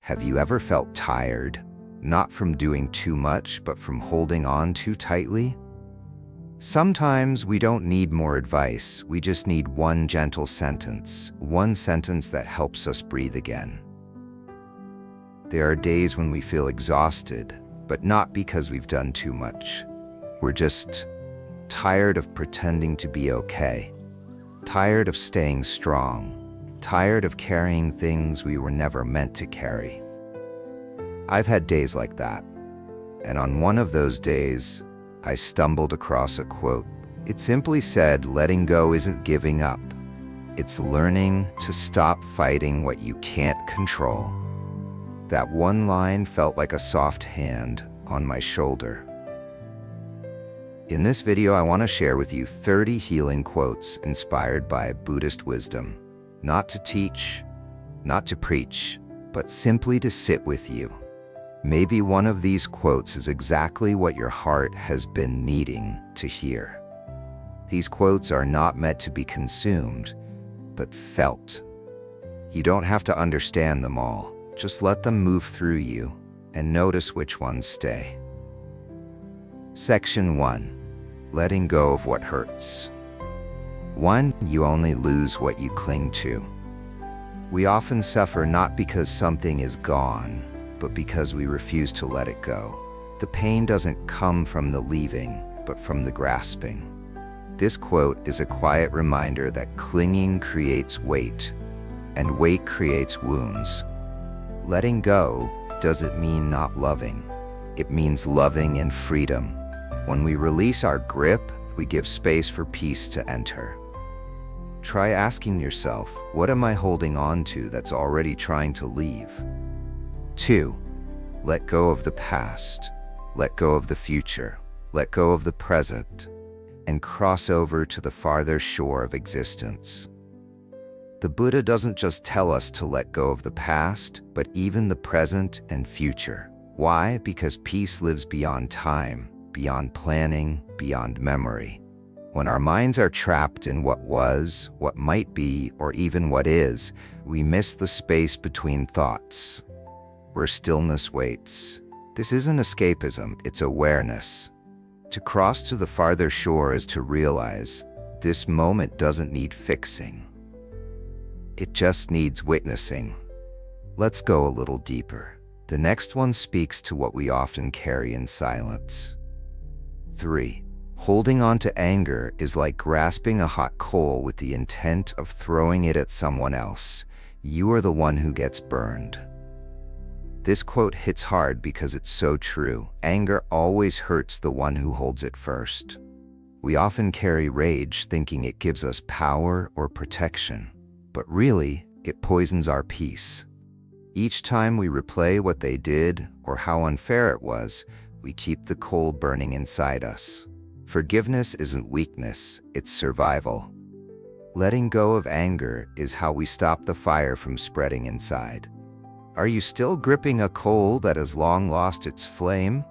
Have you ever felt tired? Not from doing too much, but from holding on too tightly? Sometimes we don't need more advice, we just need one gentle sentence, one sentence that helps us breathe again. There are days when we feel exhausted, but not because we've done too much. We're just tired of pretending to be okay, tired of staying strong, tired of carrying things we were never meant to carry. I've had days like that, and on one of those days, I stumbled across a quote. It simply said, "Letting go isn't giving up. It's learning to stop fighting what you can't control." That one line felt like a soft hand on my shoulder. In this video, I want to share with you 30 healing quotes inspired by Buddhist wisdom. Not to teach, not to preach, but simply to sit with you. Maybe one of these quotes is exactly what your heart has been needing to hear. These quotes are not meant to be consumed, but felt. You don't have to understand them all. Just let them move through you and notice which ones stay. Section 1. Letting go of what hurts. 1. You only lose what you cling to. We often suffer not because something is gone, but because we refuse to let it go. The pain doesn't come from the leaving, but from the grasping. This quote is a quiet reminder that clinging creates weight, and weight creates wounds. Letting go doesn't mean not loving. It means loving in freedom. When we release our grip, we give space for peace to enter. Try asking yourself, what am I holding on to that's already trying to leave? 2. Let go of the past. Let go of the future. Let go of the present, and cross over to the farther shore of existence. The Buddha doesn't just tell us to let go of the past, but even the present and future. Why? Because peace lives beyond time, beyond planning, beyond memory. When our minds are trapped in what was, what might be, or even what is, we miss the space between thoughts, where stillness waits. This isn't escapism, it's awareness. To cross to the farther shore is to realize this moment doesn't need fixing. It just needs witnessing. Let's go a little deeper. The next one speaks to what we often carry in silence. 3. Holding on to anger is like grasping a hot coal with the intent of throwing it at someone else. You are the one who gets burned. This quote hits hard because it's so true. Anger always hurts the one who holds it first. We often carry rage thinking it gives us power or protection, but really, it poisons our peace. Each time we replay what they did or how unfair it was, we keep the coal burning inside us. Forgiveness isn't weakness, it's survival. Letting go of anger is how we stop the fire from spreading inside. Are you still gripping a coal that has long lost its flame?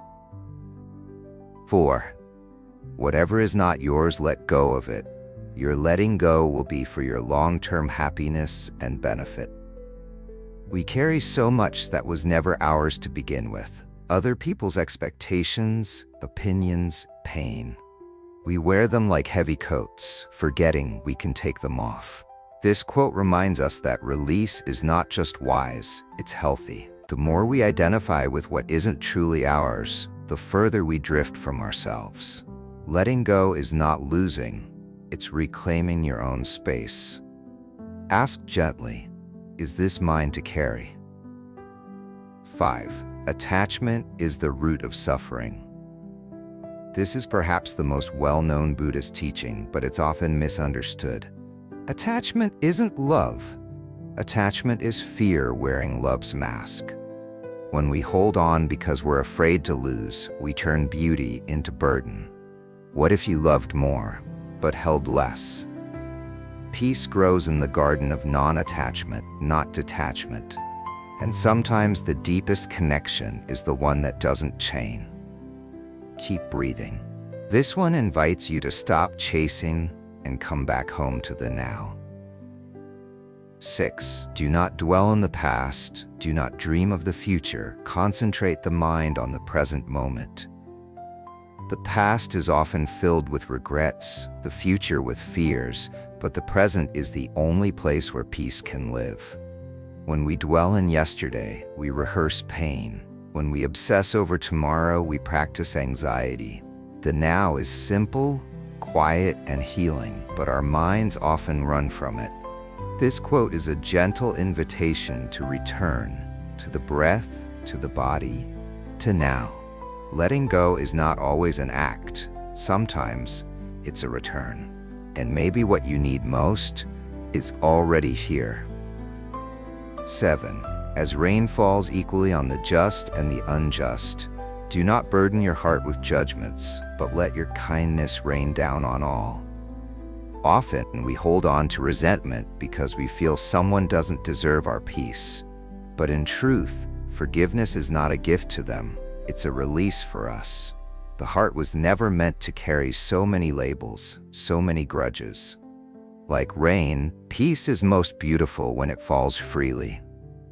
4. Whatever is not yours, let go of it. Your letting go will be for your long-term happiness and benefit. We carry so much that was never ours to begin with. Other people's expectations, opinions, pain. We wear them like heavy coats, forgetting we can take them off. This quote reminds us that release is not just wise, it's healthy. The more we identify with what isn't truly ours, the further we drift from ourselves. Letting go is not losing, it's reclaiming your own space. Ask gently, is this mine to carry? 5. Attachment is the root of suffering. This is perhaps the most well-known Buddhist teaching, but it's often misunderstood. Attachment isn't love. Attachment is fear wearing love's mask. When we hold on because we're afraid to lose, we turn beauty into burden. What if you loved more, but held less? Peace grows in the garden of non-attachment, not detachment. And sometimes the deepest connection is the one that doesn't chain. Keep breathing. This one invites you to stop chasing and come back home to the now. 6. Do not dwell on the past. Do not dream of the future. Concentrate the mind on the present moment. The past is often filled with regrets, the future with fears, but the present is the only place where peace can live. When we dwell in yesterday, we rehearse pain. When we obsess over tomorrow, we practice anxiety. The now is simple, quiet, and healing, but our minds often run from it. This quote is a gentle invitation to return to the breath, to the body, to now. Letting go is not always an act. Sometimes it's a return. And maybe what you need most is already here. 7. As rain falls equally on the just and the unjust, do not burden your heart with judgments, but let your kindness rain down on all. Often we hold on to resentment because we feel someone doesn't deserve our peace. But in truth, forgiveness is not a gift to them, it's a release for us. The heart was never meant to carry so many labels, so many grudges. Like rain, peace is most beautiful when it falls freely.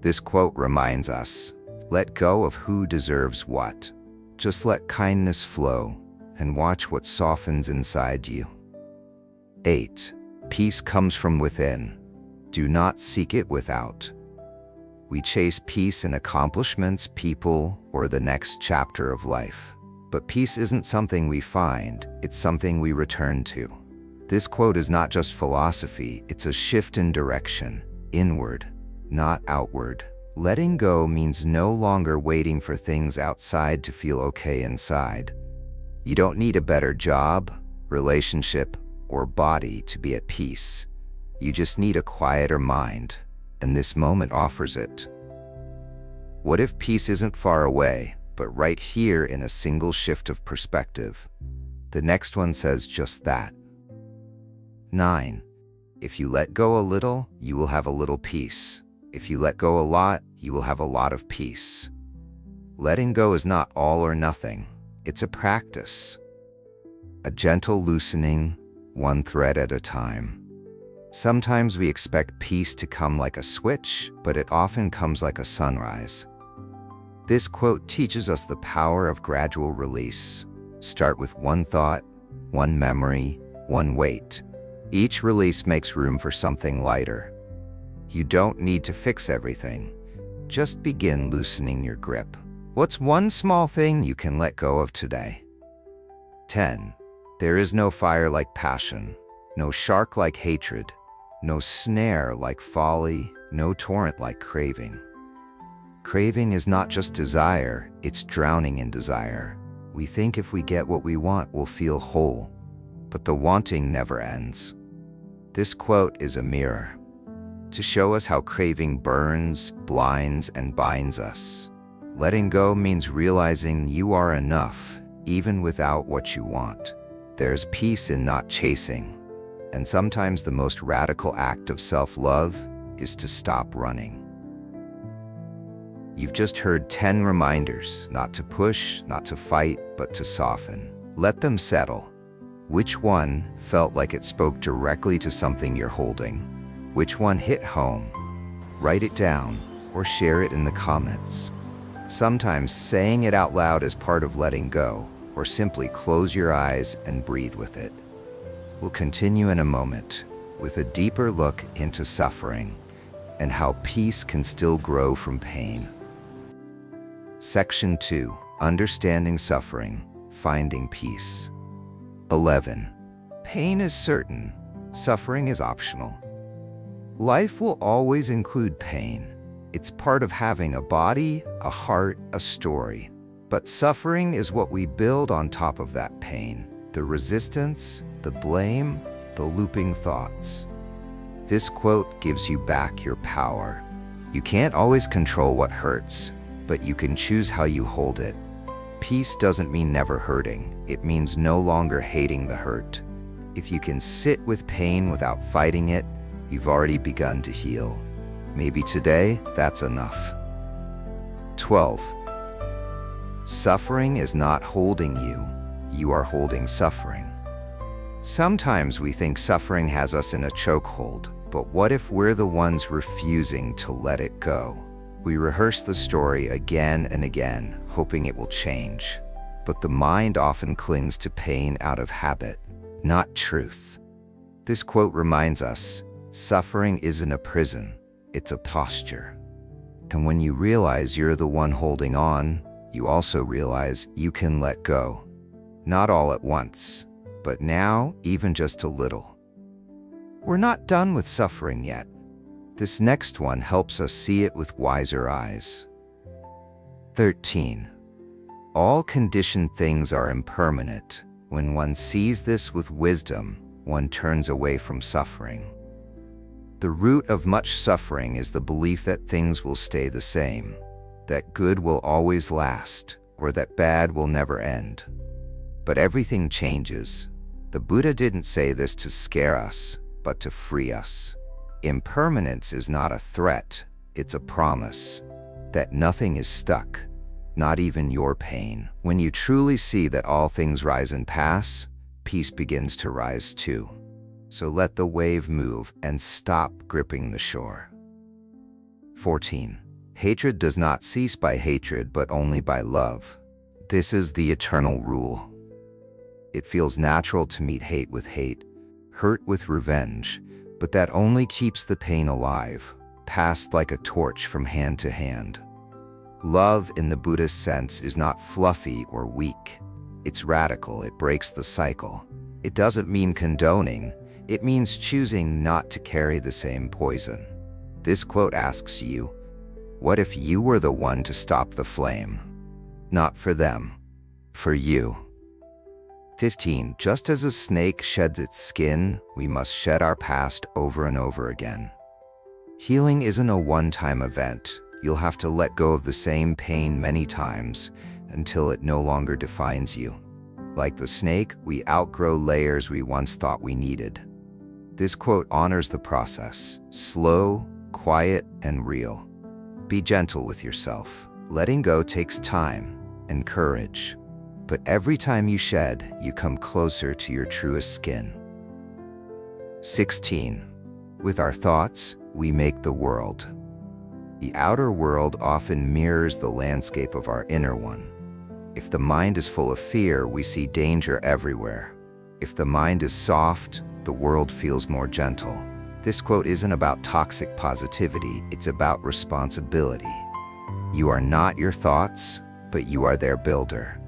This quote reminds us, let go of who deserves what. Just let kindness flow and watch what softens inside you. 8. Peace comes from within. Do not seek it without. We chase peace in accomplishments, people, or the next chapter of life. But peace isn't something we find, it's something we return to. This quote is not just philosophy, it's a shift in direction, inward, not outward. Letting go means no longer waiting for things outside to feel okay inside. You don't need a better job, relationship, or body to be at peace. You just need a quieter mind, and this moment offers it. What if peace isn't far away, but right here in a single shift of perspective? The next one says just that. 9. If you let go a little, you will have a little peace. If you let go a lot, you will have a lot of peace. Letting go is not all or nothing. It's a practice. A gentle loosening, one thread at a time. Sometimes we expect peace to come like a switch, but it often comes like a sunrise. This quote teaches us the power of gradual release. Start with one thought, one memory, one weight. Each release makes room for something lighter. You don't need to fix everything. Just begin loosening your grip. What's one small thing you can let go of today? 10. There is no fire like passion, no shark like hatred, no snare like folly, no torrent like craving. Craving is not just desire, it's drowning in desire. We think if we get what we want, we'll feel whole, but the wanting never ends. This quote is a mirror to show us how craving burns, blinds, and binds us. Letting go means realizing you are enough, even without what you want. There's peace in not chasing, and sometimes the most radical act of self-love is to stop running. You've just heard 10 reminders, not to push, not to fight, but to soften. Let them settle. Which one felt like it spoke directly to something you're holding? Which one hit home? Write it down or share it in the comments. Sometimes saying it out loud is part of letting go, or simply close your eyes and breathe with it. We'll continue in a moment with a deeper look into suffering and how peace can still grow from pain. Section 2. Understanding suffering, finding peace. 11. Pain is certain, suffering is optional. Life will always include pain. It's part of having a body, a heart, a story. But suffering is what we build on top of that pain. The resistance, the blame, the looping thoughts. This quote gives you back your power. You can't always control what hurts, but you can choose how you hold it. Peace doesn't mean never hurting. It means no longer hating the hurt. If you can sit with pain without fighting it, you've already begun to heal. Maybe today, that's enough. 12. Suffering is not holding you. You are holding suffering. Sometimes we think suffering has us in a chokehold, But what if we're the ones refusing to let it go? We rehearse the story again and again, hoping it will change. But the mind often clings to pain out of habit, not truth. This quote reminds us, suffering isn't a prison, it's a posture. And when you realize you're the one holding on, you also realize you can let go. Not all at once, but now even just a little. We're not done with suffering yet. This next one helps us see it with wiser eyes. 13. All conditioned things are impermanent. When one sees this with wisdom, one turns away from suffering. The root of much suffering is the belief that things will stay the same, that good will always last, or that bad will never end. But everything changes. The Buddha didn't say this to scare us, but to free us. Impermanence is not a threat, it's a promise that nothing is stuck, not even your pain. When you truly see that all things rise and pass, peace begins to rise too. So let the wave move and stop gripping the shore. 14. Hatred does not cease by hatred, but only by love. This is the eternal rule. It feels natural to meet hate with hate, hurt with revenge, but that only keeps the pain alive, passed like a torch from hand to hand. Love, in the Buddhist sense, is not fluffy or weak. It's radical, it breaks the cycle. It doesn't mean condoning, it means choosing not to carry the same poison. This quote asks you, what if you were the one to stop the flame? Not for them, for you. 15. Just as a snake sheds its skin, we must shed our past over and over again. Healing isn't a one-time event. You'll have to let go of the same pain many times until it no longer defines you. Like the snake, we outgrow layers we once thought we needed. This quote honors the process, slow, quiet, and real. Be gentle with yourself. Letting go takes time and courage. But every time you shed, you come closer to your truest skin. 16. With our thoughts, we make the world. The outer world often mirrors the landscape of our inner one. If the mind is full of fear, we see danger everywhere. If the mind is soft, the world feels more gentle. This quote isn't about toxic positivity, it's about responsibility. You are not your thoughts, but you are their builder.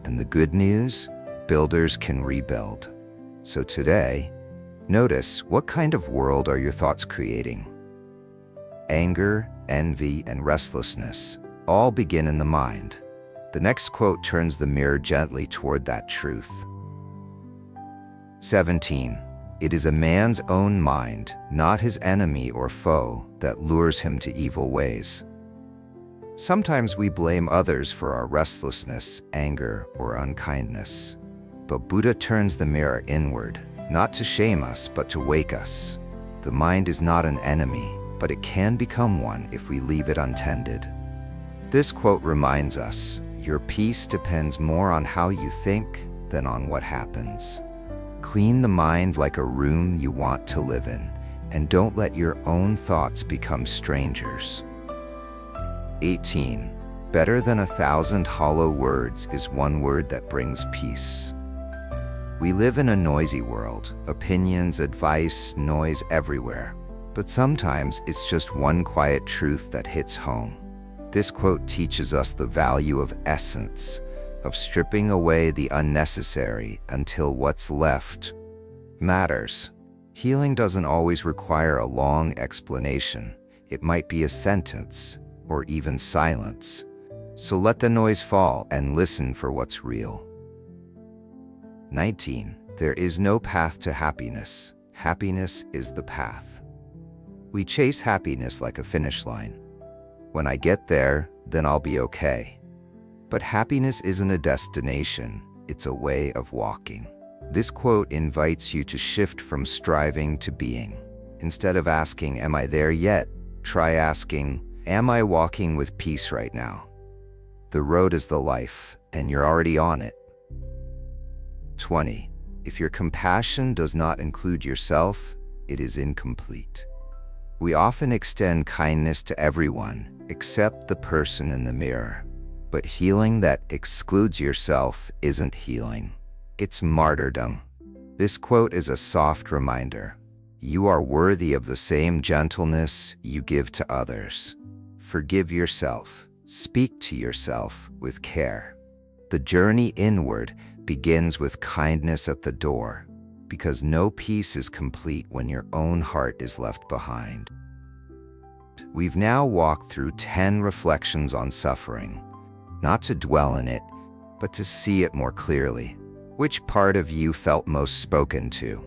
And the good news, builders can rebuild. So today, notice, what kind of world are your thoughts creating? Anger, envy, and restlessness all begin in the mind. The next quote turns the mirror gently toward that truth. 17. It is a man's own mind, not his enemy or foe, that lures him to evil ways. Sometimes we blame others for our restlessness, anger, or unkindness. But Buddha turns the mirror inward, not to shame us, but to wake us. The mind is not an enemy, but it can become one if we leave it untended. This quote reminds us, your peace depends more on how you think than on what happens. Clean the mind like a room you want to live in, and don't let your own thoughts become strangers. 18. Better than 1,000 hollow words is one word that brings peace. We live in a noisy world, opinions, advice, noise everywhere. But sometimes it's just one quiet truth that hits home. This quote teaches us the value of essence, of stripping away the unnecessary until what's left matters. Healing doesn't always require a long explanation. It might be a sentence, or even silence. So let the noise fall and listen for what's real. 19. There is no path to happiness. Happiness is the path. We chase happiness like a finish line. When I get there, then I'll be okay. But happiness isn't a destination, it's a way of walking. This quote invites you to shift from striving to being. Instead of asking, "Am I there yet?" try asking, "Am I walking with peace right now?" The road is the life, and you're already on it. 20. If your compassion does not include yourself, it is incomplete. We often extend kindness to everyone except the person in the mirror. But healing that excludes yourself isn't healing. It's martyrdom. This quote is a soft reminder. You are worthy of the same gentleness you give to others. Forgive yourself. Speak to yourself with care. The journey inward begins with kindness at the door, because no peace is complete when your own heart is left behind. We've now walked through 10 reflections on suffering, not to dwell in it, but to see it more clearly. Which part of you felt most spoken to?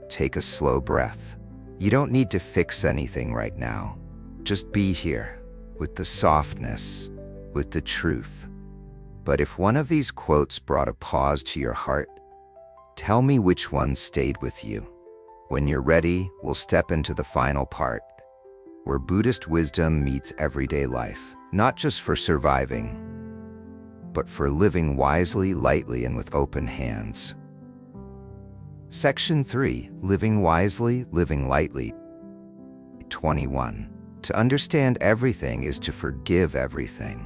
Take a slow breath. You don't need to fix anything right now. Just be here, with the softness, with the truth. But if one of these quotes brought a pause to your heart, tell me which one stayed with you. When you're ready, we'll step into the final part, where Buddhist wisdom meets everyday life, not just for surviving, but for living wisely, lightly, and with open hands. Section 3, Living Wisely, Living Lightly. 21. To understand everything is to forgive everything.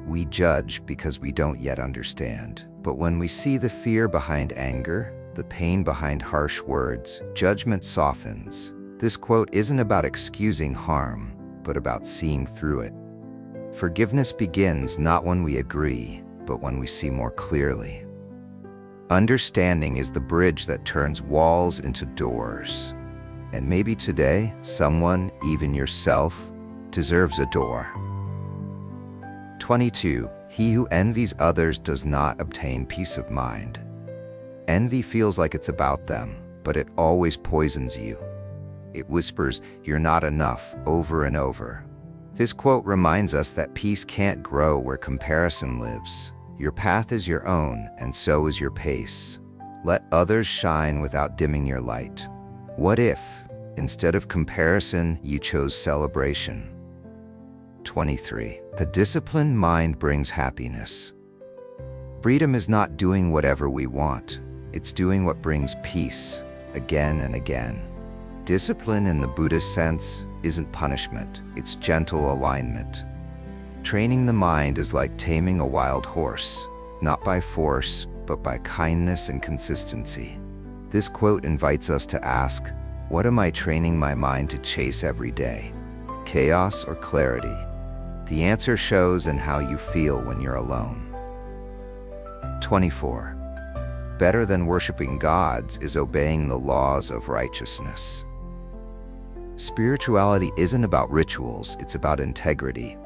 We judge because we don't yet understand, but when we see the fear behind anger, the pain behind harsh words, judgment softens. This quote isn't about excusing harm, but about seeing through it. Forgiveness begins not when we agree, but when we see more clearly. Understanding is the bridge that turns walls into doors. And maybe today, someone, even yourself, deserves a door. 22. He who envies others does not obtain peace of mind. Envy feels like it's about them, but it always poisons you. It whispers, "You're not enough," over and over. This quote reminds us that peace can't grow where comparison lives. Your path is your own, and so is your pace. Let others shine without dimming your light. What if, instead of comparison, you chose celebration? 23. A disciplined mind brings happiness. Freedom is not doing whatever we want. It's doing what brings peace, again and again. Discipline in the Buddhist sense isn't punishment, it's gentle alignment. Training the mind is like taming a wild horse, not by force, but by kindness and consistency. This quote invites us to ask, what am I training my mind to chase every day? Chaos or clarity? The answer shows in how you feel when you're alone. 24. Better than worshiping gods is obeying the laws of righteousness. Spirituality isn't about rituals, it's about integrity.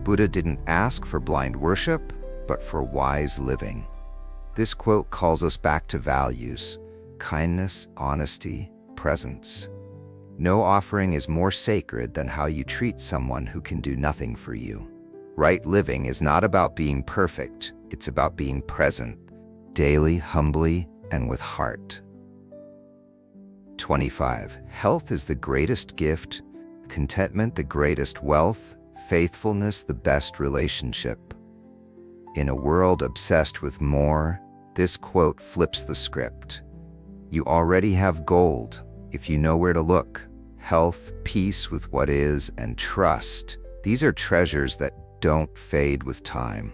Buddha didn't ask for blind worship, but for wise living. This quote calls us back to values: kindness, honesty, presence. No offering is more sacred than how you treat someone who can do nothing for you. Right living is not about being perfect, it's about being present, daily, humbly, and with heart. 25. Health is the greatest gift, contentment the greatest wealth, faithfulness the best relationship. In a world obsessed with more, this quote flips the script. You already have gold if you know where to look. Health, peace with what is, and trust. These are treasures that don't fade with time.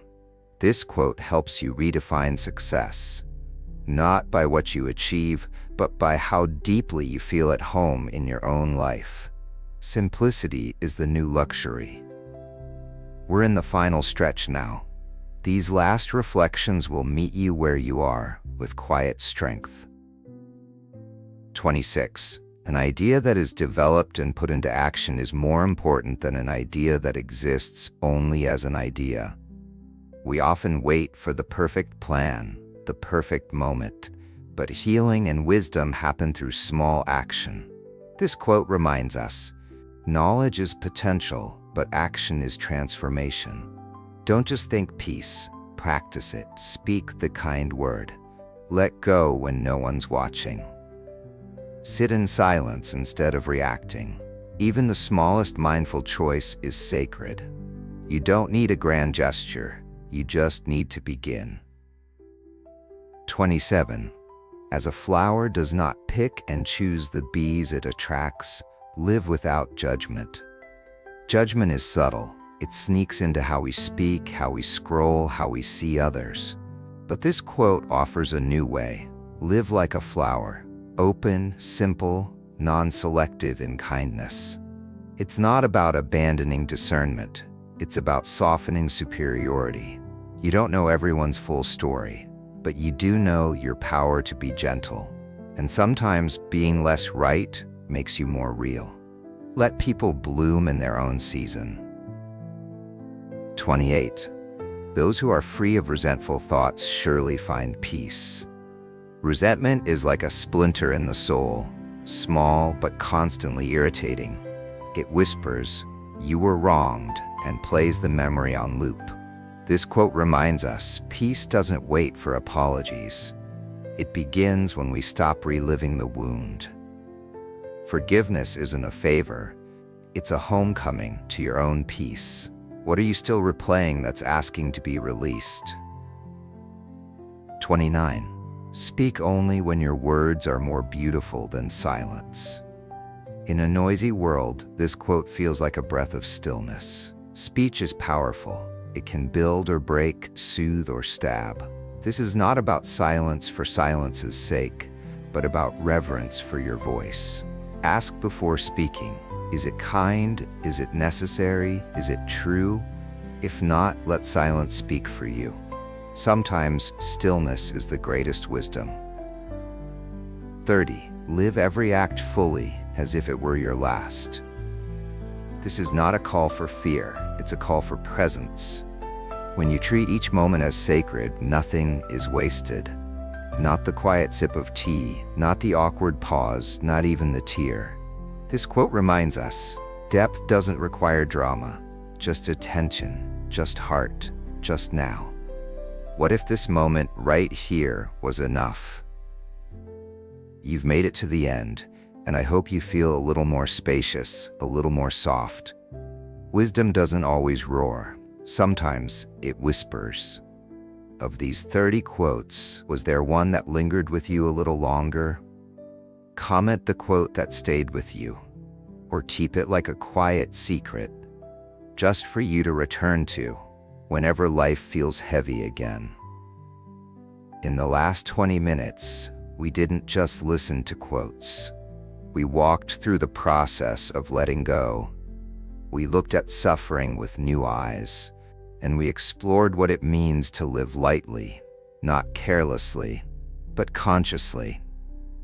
This quote helps you redefine success, not by what you achieve, but by how deeply you feel at home in your own life. Simplicity is the new luxury. We're in the final stretch now. These last reflections will meet you where you are, with quiet strength. 26. An idea that is developed and put into action is more important than an idea that exists only as an idea. We often wait for the perfect plan, the perfect moment, but healing and wisdom happen through small action. This quote reminds us, knowledge is potential, but action is transformation. Don't just think peace, practice it, speak the kind word. Let go when no one's watching. Sit in silence instead of reacting. Even the smallest mindful choice is sacred. You don't need a grand gesture, you just need to begin. 27. As a flower does not pick and choose the bees it attracts, live without judgment. Judgment is subtle. It sneaks into how we speak, how we scroll, how we see others. But this quote offers a new way. Live like a flower, open, simple, non-selective in kindness. It's not about abandoning discernment. It's about softening superiority. You don't know everyone's full story, but you do know your power to be gentle. And sometimes being less right makes you more real. Let people bloom in their own season. 28. Those who are free of resentful thoughts surely find peace. Resentment is like a splinter in the soul, small but constantly irritating. It whispers, "You were wronged," and plays the memory on loop. This quote reminds us, peace doesn't wait for apologies. It begins when we stop reliving the wound. Forgiveness isn't a favor, it's a homecoming to your own peace. What are you still replaying that's asking to be released? 29. Speak only when your words are more beautiful than silence. In a noisy world, this quote feels like a breath of stillness. Speech is powerful. It can build or break, soothe or stab. This is not about silence for silence's sake, but about reverence for your voice. Ask before speaking. Is it kind? Is it necessary? Is it true? If not, let silence speak for you. Sometimes stillness is the greatest wisdom. 30. Live every act fully, as if it were your last. This is not a call for fear, it's a call for presence. When you treat each moment as sacred, nothing is wasted. Not the quiet sip of tea, not the awkward pause, not even the tear. This quote reminds us, depth doesn't require drama, just attention, just heart, just now. What if this moment right here was enough? You've made it to the end, and I hope you feel a little more spacious, a little more soft. Wisdom doesn't always roar. Sometimes it whispers. Of these 30 quotes, was there one that lingered with you a little longer? Comment the quote that stayed with you, or keep it like a quiet secret, just for you to return to whenever life feels heavy again. In the last 20 minutes, we didn't just listen to quotes. We walked through the process of letting go. We looked at suffering with new eyes, and we explored what it means to live lightly, not carelessly, but consciously.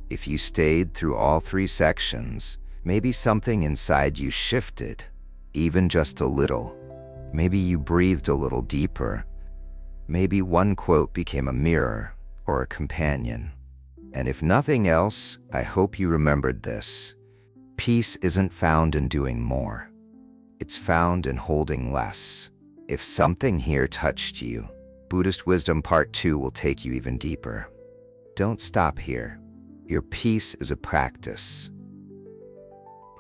If you stayed through all 3 sections, maybe something inside you shifted, even just a little. Maybe you breathed a little deeper. Maybe one quote became a mirror or a companion. And if nothing else, I hope you remembered this. Peace isn't found in doing more. It's found in holding less. If something here touched you, Buddhist Wisdom Part 2 will take you even deeper. Don't stop here. Your peace is a practice.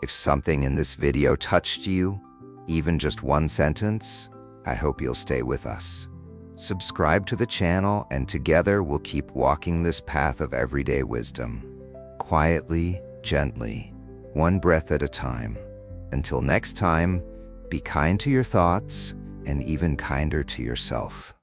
If something in this video touched you, even just one sentence, I hope you'll stay with us. Subscribe to the channel, and together we'll keep walking this path of everyday wisdom. Quietly, gently, one breath at a time. Until next time, be kind to your thoughts and even kinder to yourself.